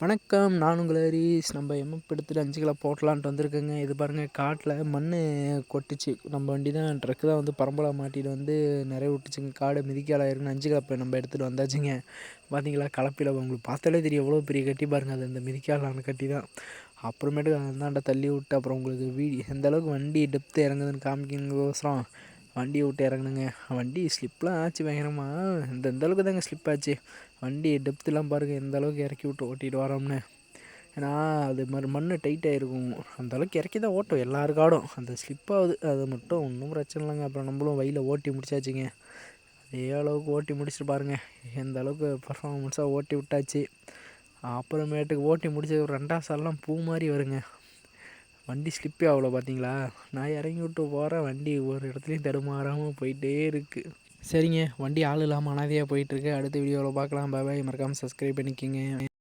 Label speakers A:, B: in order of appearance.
A: வணக்கம். நான் உங்கள் ஹரிஸ். நம்ம எம்எஃப் எடுத்துட்டு 5 கிலோ போட்டலான்ட்டு வந்திருக்கேங்க. இது பாருங்கள், காட்டில் மண் கொட்டுச்சு. நம்ம வண்டி தான் ட்ரக்கு தான் வந்து பரம்பலா மாட்டிட்டு வந்து நிறைய விட்டுச்சுங்க. காடு மிதிக்கால இருக்குன்னு 5 கிலோ நம்ம எடுத்துகிட்டு வந்தாச்சுங்க. பார்த்தீங்களா, கலப்பில் உங்களுக்கு பார்த்தாலே தெரியும் எவ்வளோ பெரிய கட்டி பாருங்கள். அது இந்த மிதிக்காலான கட்டி தான். அப்புறமேட்டுக்கு அந்தாண்ட தள்ளி விட்டு அப்புறம் உங்களுக்கு எந்த அளவுக்கு வண்டி டெப்த்து இறங்குதுன்னு காமிக்கணுங்கோசரம் வண்டியை விட்டு இறங்குனுங்க. வண்டி ஸ்லிப்லாம் ஆச்சு பயங்கரமாக. இந்த அளவுக்கு தாங்க ஸ்லிப் ஆச்சு. வண்டி டெப்த்துலாம் பாருங்கள் எந்த அளவுக்கு இறக்கி விட்டு ஓட்டிகிட்டு வரோம்னு. ஏன்னா அது மண் டைட்டாக இருக்கும். அந்தளவுக்கு இறக்கி தான் ஓட்டும் எல்லாருக்காடும். அந்த ஸ்லிப் ஆகுது, அது மட்டும் ஒன்றும் பிரச்சனை இல்லைங்க. அப்புறம் நம்மளும் வயலில் ஓட்டி முடிச்சாச்சுங்க. அதே அளவுக்கு ஓட்டி முடிச்சுட்டு பாருங்கள் எந்த அளவுக்கு பர்ஃபார்மன்ஸாக ஓட்டி விட்டாச்சு. அப்புறமேட்டுக்கு ஓட்டி முடிச்சது ஒரு 2ஆம் சால்லாம் பூ மாதிரி வருங்க. வண்டி ஸ்லிப்பே ஆகல பார்த்தீங்களா. நான் இறங்கி விட்டு போகிறேன், வண்டி ஒரு இடத்துலையும் தடுமாறாமல் போயிட்டே இருக்குது. சரிங்க, வண்டி ஆள் இல்லாமல் அனாதையாக போயிட்டுருக்கு. அடுத்த வீடியோவில் பார்க்கலாம். பாய். மறக்காமல் சப்ஸ்கிரைப் பண்ணிக்கோங்க.